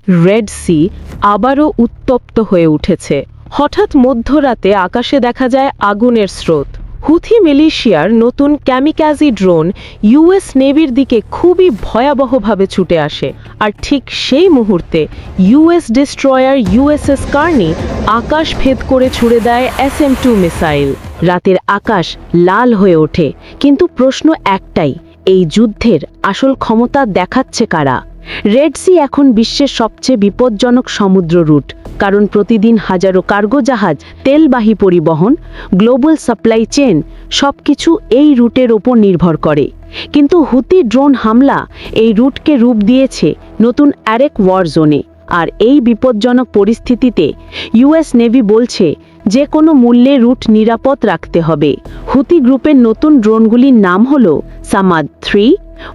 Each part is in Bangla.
রেড সি আবারও উত্তপ্ত হয়ে উঠেছে। হঠাৎ মধ্যরাতে আকাশে দেখা যায় আগুনের স্রোত। হুথি মিলিশিয়ার নতুন ক্যামিকাজি ড্রোন ইউএস নেভির দিকে খুবই ভয়াবহভাবে ছুটে আসে, আর ঠিক সেই মুহূর্তে ইউএস ডিস্ট্রয়ার ইউএসএস কার্নি আকাশ ভেদ করে ছুড়ে দেয় SM-2 মিসাইল। রাতের আকাশ লাল হয়ে ওঠে, কিন্তু প্রশ্ন একটাই, এই যুদ্ধের আসল ক্ষমতা দেখাচ্ছে কারা? রেড সি এখন বিশ্বের সবচেয়ে বিপজ্জনক সমুদ্র রুট, কারণ প্রতিদিন হাজারো কার্গো জাহাজ, তেলবাহী পরিবহন, গ্লোবাল সাপ্লাই চেন সবকিছু এই রুটের ওপর নির্ভর করে। কিন্তু হুতি ড্রোন হামলা এই রুটকে রূপ দিয়েছে নতুন আরেক ওয়ার জোনে। আর এই বিপজ্জনক পরিস্থিতিতে ইউএস নেভি বলছে যে কোনো মূল্যে রুট নিরাপদ রাখতে হবে। হুতি গ্রুপের নতুন ড্রোনগুলির নাম হল সামাদ 3,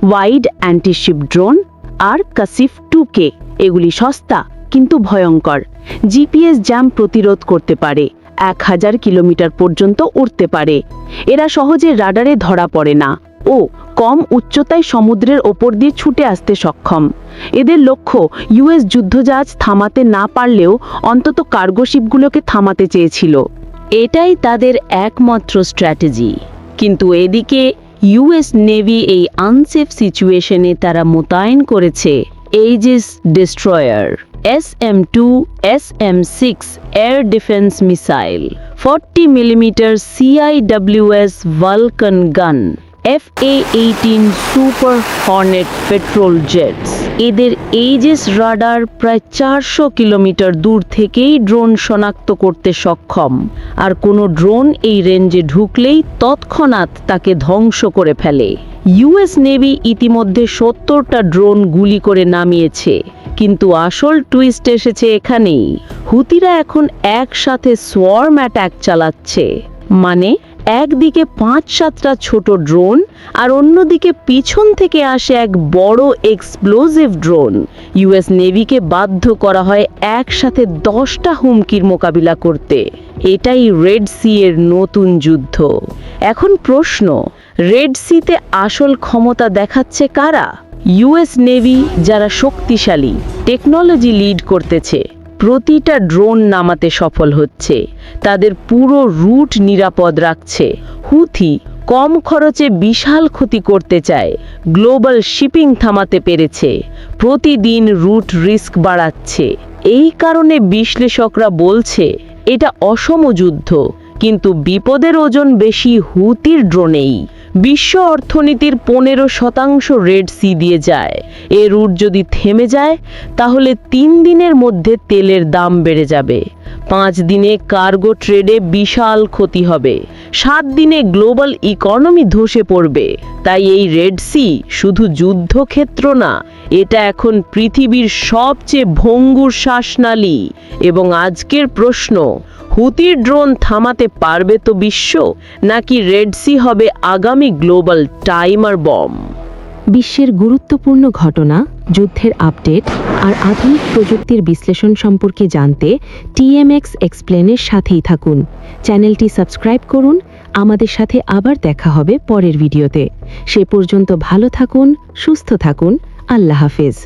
ওয়াইড অ্যান্টিশিপ ড্রোন আর কাসিফ 2K। এগুলি সস্তা কিন্তু ভয়ঙ্কর। জিপিএস জ্যাম প্রতিরোধ করতে পারে, 1000 কিলোমিটার পর্যন্ত উড়তে পারে। এরা সহজে রাডারে ধরা পড়ে না ও কম উচ্চতায় সমুদ্রের ওপর দিয়ে ছুটে আসতে সক্ষম। এদের লক্ষ্য ইউএস যুদ্ধজাহাজ থামাতে না পারলেও অন্তত কার্গো শিপগুলোকে থামাতে চেয়েছিল। এটাই তাদের একমাত্র স্ট্র্যাটেজি। কিন্তু এদিকে ইউএস নেভি এই আনসেফ সিচুয়েশনে তারা মোতায়েন করেছে Aegis destroyer, SM-2, SM-6 air defence missile, 40 millimetre CIWS Vulkan গান, FA-18 super Hornet petrol jets. এদের এইজিস রাডার প্রায় 400 কিলোমিটার দূর থেকেই ড্রোন শনাক্ত করতে সক্ষম, আর কোনো ড্রোন এই রেঞ্জে ঢুকলেই তৎক্ষণাৎ তাকে ধ্বংস করে ফেলে। ইউএস নেভি ইতিমধ্যে 70টা ড্রোন গুলি করে নামিয়েছে, কিন্তু আসল টুইস্ট এসেছে এখানেই। হুতিরা এখন একসাথে সোয়ার্ম অ্যাটাক চালাচ্ছে, মানে একদিকে 5-7টা ছোট ড্রোন আর অন্যদিকে পিছন থেকে আসে এক বড় এক্সপ্লোসিভ ড্রোন। ইউএস নেভিকে বাধ্য করা হয় একসাথে 10টা হুমকির মোকাবিলা করতে। এটাই রেড সি এর নতুন যুদ্ধ। এখন প্রশ্ন, রেড সিতে আসল ক্ষমতা দেখাচ্ছে কারা? ইউএস নেভি, যারা শক্তিশালী, টেকনোলজি লিড করতেছে, প্রতিটা ড্রোন নামাতে সফল হচ্ছে, তাদের পুরো রুট নিরাপদ রাখছে। হুথি কম খরচে বিশাল ক্ষতি করতে চায়, গ্লোবাল শিপিং থামাতে পেরেছে, প্রতিদিন রুট রিস্ক বাড়াচ্ছে। এই কারণে বিশ্লেষকরা বলছে এটা অসম যুদ্ধ, কিন্তু বিপদের ওজন বেশি হুতির ড্রোনেই। বিশ্ব অর্থনীতির 15% রেড সি দিয়ে যায়। এ রুট যদি থেমে যায় তাহলে 3 দিনের মধ্যে তেলের দাম বেড়ে যাবে, 5 দিনে কার্গো ট্রেডে বিশাল ক্ষতি হবে, 7 দিনে গ্লোবাল ইকোনমি ধসে পড়বে। তাই এই রেড সি শুধু যুদ্ধক্ষেত্র না, এটা এখন পৃথিবীর সবচেয়ে ভঙ্গুর শ্বাসনালী। এবং আজকের প্রশ্ন, হুতির ড্রোন থামাতে পারবে তো বিশ্ব, নাকি রেড সি হবে আগামী গ্লোবাল টাইমার বম? বিশ্বের গুরুত্বপূর্ণ ঘটনা, যুদ্ধের আপডেট আর আধুনিক প্রযুক্তির বিশ্লেষণ সম্পর্কে জানতে TMX এক্সপ্লেনের সাথেই থাকুন। চ্যানেলটি সাবস্ক্রাইব করুন। আমাদের সাথে আবার দেখা হবে পরের ভিডিওতে। সে পর্যন্ত ভালো থাকুন, সুস্থ থাকুন। আল্লাহ হাফেজ।